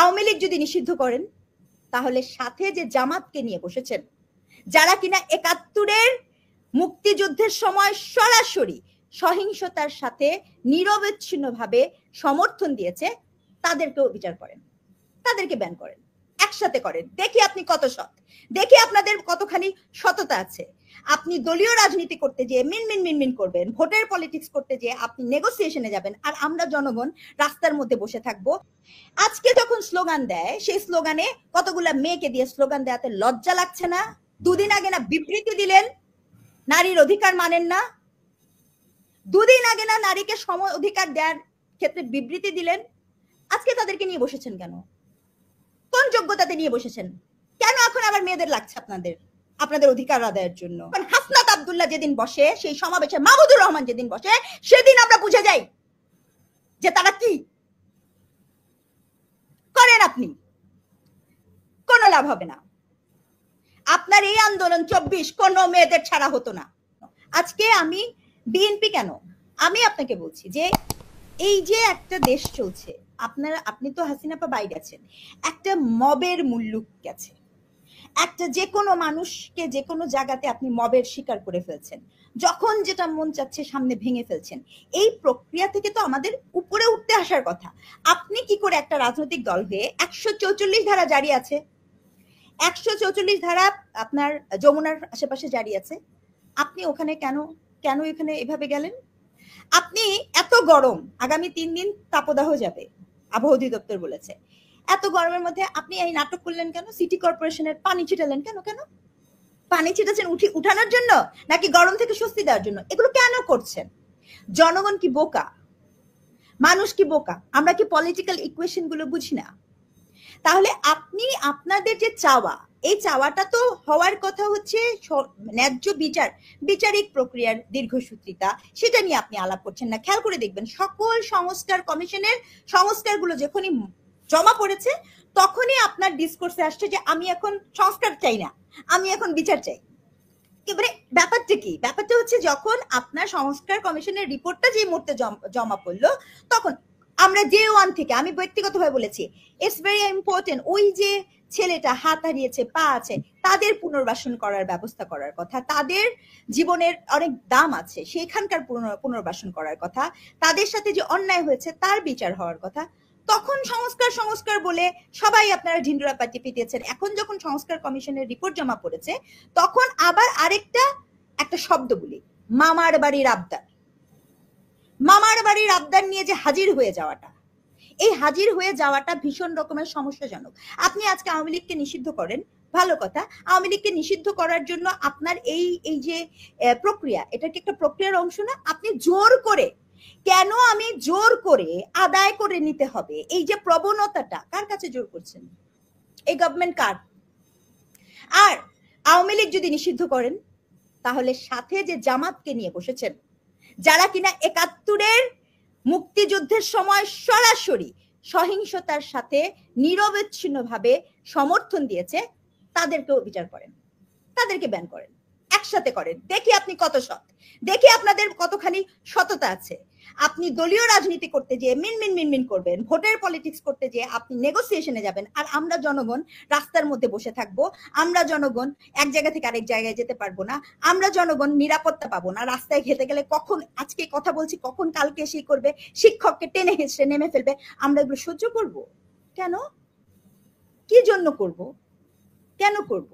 আওয়ামী লীগ যদি নিষিদ্ধ করেন তাহলে সাথে যে জামাতকে নিয়ে বসেছেন, যারা কিনা ৭১-এর মুক্তিযুদ্ধের সময় সরাসরি সহিংসতার সাথে নিরবচ্ছিন্নভাবে সমর্থন দিয়েছে, তাদেরকেও বিচার করেন, তাদেরকে ব্যান করেন, একসাথে করেন। দেখি আপনি কত সৎ, দেখি আপনাদের কতখানি সততা আছে। আপনি দলীয় রাজনীতি করতে যেয়ে মিনমিন করবেন, ভোটের পলিটিক্স করতে যেয়ে আপনি নেগোসিয়েশনে যাবেন, আর আমরা জনগণ রাস্তার মধ্যে বসে থাকবো। আজকে যখন স্লোগান দেয়, সেই স্লোগানে কতগুলা মেয়েকে দিয়ে স্লোগান দেওয়াতে লজ্জা লাগছে না? দুদিন আগে না বিবৃতি দিলেন নারীর অধিকার মানেন না? দুদিন আগে না নারীকে সম অধিকার দেওয়ার ক্ষেত্রে বিবৃতি দিলেন? আজকে তাদেরকে নিয়ে বসেছেন কেন? কোন যোগ্যতাতে নিয়ে বসেছেন? কেন এখন আবার মেয়েদের লাগছে আপনাদের অধিকার আদায়ের জন্য? হাসনাত আব্দুল্লাহ যেদিন বসে, সেই সমাবেশে মাহমুদুর রহমান যেদিন বসে, সেদিন আমরা বুঝে যাই যে তারা কি করেন। আপনি কোনো লাভ হবে না। আপনার এই আন্দোলন ২৪ কোন মেয়েদের ছাড়া হতো না। আজকে আমি বিএনপি কেন, আমি আপনাকে বলছি যে এই যে একটা দেশ চলছে, আপনি তো হাসিনাপা বাইরে আছেন, একটা মবের মুল্লুক গেছে, একটা যে কোনো মানুষকে যে কোনো জায়গাতে আপনি মবের শিকার করে ফেলছেন, যখন যেটা মন চাচ্ছে সামনে ভেঙে ফেলছেন। এই প্রক্রিয়া থেকে তো আমাদের উপরে উঠতে আসার কথা। আপনি কি করে একটা রাজনৈতিক দল হয়ে ১৪৪ ধারা জারি আছে, ১৪৪ ধারা আপনার যমুনার আশেপাশে জারি আছে, আপনি ওখানে কেন এখানে এভাবে গেলেন? আপনি এত গরম, আগামী ৩ দিন তাপদাহ যাবে, আবহাওয়া অধিদপ্তর বলেছে। এত গরমের মধ্যে আপনি এই নাটক করলেন কেন? সিটি কর্পোরেশনের পানি ছিটালেন কেন? পানি ছিটাচ্ছেন উঠানোর জন্য নাকি গরম থেকে স্বস্তি দেওয়ার জন্য? এগুলো কেন করছেন? জনগণ কি বোকা? মানুষ কি বোকা? আমরা কি পলিটিক্যাল ইকুয়েশন গুলো বুঝি না? তাহলে আপনি আপনাদের যে চাওয়া, এই চাওয়াটা তো হওয়ার কথা হচ্ছে ন্যায্য বিচারিক প্রক্রিয়ার দীর্ঘসূত্রিতা, সেটা নিয়ে আপনি আলাপ করছেন না। খেয়াল করে দেখবেন, সকল সংস্কার কমিশনের সংস্কারগুলো যখনই জমা পড়েছে, তখনই আপনার ডিসকোর্সে আসছে যে আমি এখন সংস্কার চাই না, আমি এখন বিচার চাই। এবারে ব্যাপারটা কি? ব্যাপারটা হচ্ছে যখন আপনার সংস্কার কমিশনের রিপোর্টটা যে মুহূর্তে জমা পড়লো, তখন আমরা ডে ওয়ান থেকে, আমি ব্যক্তিগতভাবে বলেছি, ইটস ভেরি ইম্পর্টেন্ট, ওই যে ছেলেটা হাত হারিয়েছে, পা আছে, তাদের পুনর্বাসন করার ব্যবস্থা করার কথা, তাদের জীবনের অনেক দাম আছে, সেখানকার পুনর্বাসন করার কথা, তাদের সাথে যে অন্যায় হয়েছে তার বিচার হওয়ার কথা। তখন সংস্কার বলে সবাই আপনারা ঢিন্ডুরা পিটিয়েছেন। এখন যখন সংস্কার কমিশনের রিপোর্ট জমা পড়েছে, তখন আবার একটা শব্দ বলি, মামার বাড়ির আবদার। মামার বাড়ির আবদার নিয়ে যে হাজির হয়ে যাওয়াটা, এই হাজির হয়ে যাওয়াটা ভীষণ রকমের সমস্যাজনক। আপনি আজকে আওয়ামী লীগকে নিষিদ্ধ করেন, ভালো কথা। আওয়ামী লীগকে নিষিদ্ধ করার জন্য আপনার এই যে প্রক্রিয়া, এটা কি একটা প্রক্রিয়ার অংশ না? আপনি জোর করে, কেন আমি জোর করে আদায় করে নিতে হবে, এই যে প্রবণতাটা, কার কাছে জোর করছেন? এই গভর্নমেন্ট কার? আর আওয়ামী লীগ যদি নিষিদ্ধ করেন তাহলে সাথে যে জামাতকে নিয়ে বসেছেন, যারা কিনা ৭১-এর মুক্তিযুদ্ধের সময় সরাসরি সহিংসতার সাথে নিরবচ্ছিন্নভাবে সমর্থন দিয়েছে, তাদেরকেও বিচার করেন, তাদেরকে ব্যান করেন, একসাথে করেন। দেখি আপনি কত সৎ, দেখি আপনাদের কতখানি সততা আছে। আপনি দলীয় রাজনীতি করতে যেয়ে মিনমিন করবেন, ভোটের পলিটিক্স করতে যেয়ে আপনি নেগোসিয়েশনে যাবেন, আর আমরা জনগণ রাস্তার মধ্যে বসে থাকবো। আমরা জনগণ এক জায়গা থেকে আরেক জায়গায় যেতে পারবো না, আমরা জনগণ নিরাপত্তা পাবো না। রাস্তায় খেতে গেলে কখন, আজকে কথা বলছি, কখন কালকে সেই করবে, শিক্ষককে টেনে হেসড়ে নেমে ফেলবে, আমরা এগুলো সহ্য করব কেন? কি জন্য করব? কেন করব?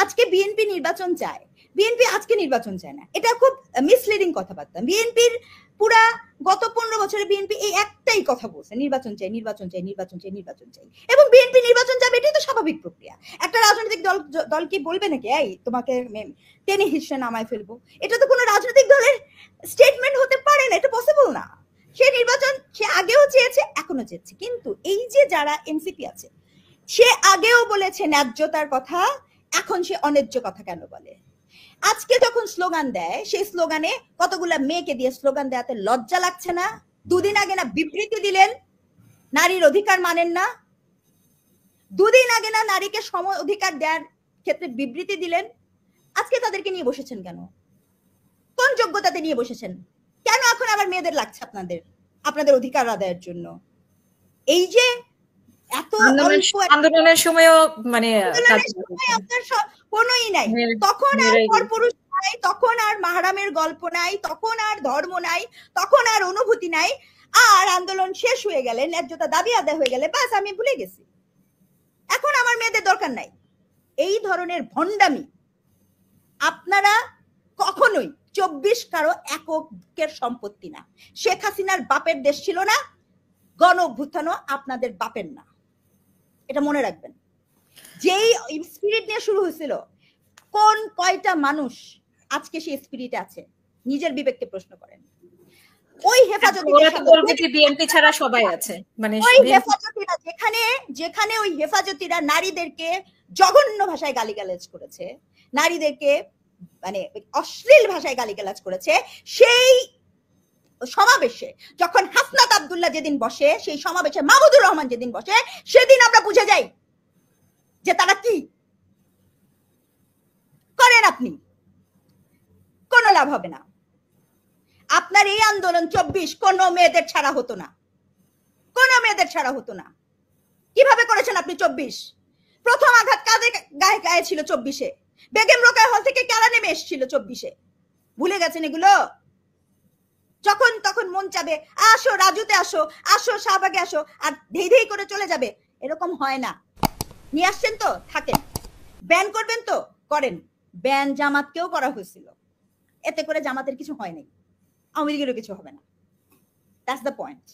আজকে বিএনপি নির্বাচন চায়, বিএনপি আজকে নির্বাচন চায় না, এটা খুব মিসলিডিং কথাবার্তা। বিএনপির পুরা গত ১৫ বছরে বিএনপি এই একটাই কথা বলছে, নির্বাচন চাই, নির্বাচন চাই, নির্বাচন চাই, নির্বাচন চাই। এবং বিএনপি নির্বাচন চাবে, এটাই তো স্বাভাবিক প্রক্রিয়া। একটা রাজনৈতিক দল কি বলবে নাকি এই তোমাকে টেনে হিসেবে নামায় ফেলবো? এটা তো কোনো রাজনৈতিক দলের স্টেটমেন্ট হতে পারে না, এটা পসিবল না। সে নির্বাচন সে আগেও চেয়েছে, এখনো চেয়েছে। কিন্তু এই যে যারা এনসিপি আছে, সে আগেও বলেছে ন্যায্যতার কথা, এখন সে অন্যায্য কথা কেন বলে? আজকে যখন স্লোগান দেয়, সেই স্লোগানে কতগুলা মেয়েকে দিয়ে স্লোগান দেওয়াতে লজ্জা লাগছে না? দুদিন আগে না বিবৃতি দিলেন নারীর অধিকার মানেন না? দুদিন আগে না নারীকে সম অধিকার দেওয়ার ক্ষেত্রে বিবৃতি দিলেন? আজকে তাদেরকে নিয়ে বসেছেন কেন? কোন যোগ্যতাতে নিয়ে বসেছেন? কেন এখন আবার মেয়েদের লাগছে আপনাদের অধিকার আদায়ের জন্য? এই যে এত অল্প আন্দোলনের সময়ও মানে আন্দোলনের সময় আপনার কোনোই নাই, তখন আর পরপুরুষ নাই, তখন আর মাহারামের গল্প নাই, তখন আর ধর্ম নাই, তখন আর অনুভূতি নাই। আর আন্দোলন শেষ হয়ে গেলে, ন্যায্যতা দাবি আদায় হয়ে গেলে বাস আমি ভুলে গেছি, এখন আমার মেয়েদের দরকার নাই। এই ধরনের ভণ্ডামি আপনারা কখনোই 24 কারো এককের সম্পত্তি না। শেখ হাসিনার বাপের দেশ ছিল না, গণ অভ্যুত্থানও আপনাদের বাপের না, এটা মনে রাখবেন। যেই স্পিরিট নিয়ে শুরু হয়েছিল, কোন কয়টা মানুষ আজকে সেই স্পিরিটে আছে? নিজের বিবেককে প্রশ্ন করেন। ওই হেফাজতি বিএনপি ছাড়া সবাই আছে, মানে ওই হেফাজতিরা যেখানে ওই হেফাজতিরা নারীদেরকে জঘন্য ভাষায় গালিগালাজ করেছে, নারীদেরকে মানে অশ্লীল ভাষায় গালিগালাজ করেছে, সেই সমাবেশে যখন হাসনাত আব্দুল্লাহ যেদিন বসে, সেই সমাবেশে মাহমুদুর রহমান যেদিন বসে, সেদিন আমরা বুঝে যাই যে তারা কি করেন। আপনি কোনো লাভ হবে না। আপনার এই আন্দোলন 24 কোন মেয়েদের ছাড়া হতো না, কোন মেয়েদের ছাড়া হতো না। কিভাবে করেছেন আপনি 24? প্রথম আঘাত কাদের গায়ে গায়ে ছিল 24-এ? বেগম রোকেয়া হল থেকে কারা নেমে এসেছিল 24-এ? ভুলে গেছেন এগুলো? যখন তখন মন চাবে আসো রাজুতে, আসো আসো শাহবাগে আসো, আর ধেই ধেই করে চলে যাবে, এরকম হয় না। নিয়ে আসছেন তো থাকেন, ব্যান করবেন তো করেন। ব্যান জামাতকেও করা হয়েছিল, এতে করে জামাতের কিছু হয় নাই, আওয়ামী লীগেরও কিছু হবে না। That's the point.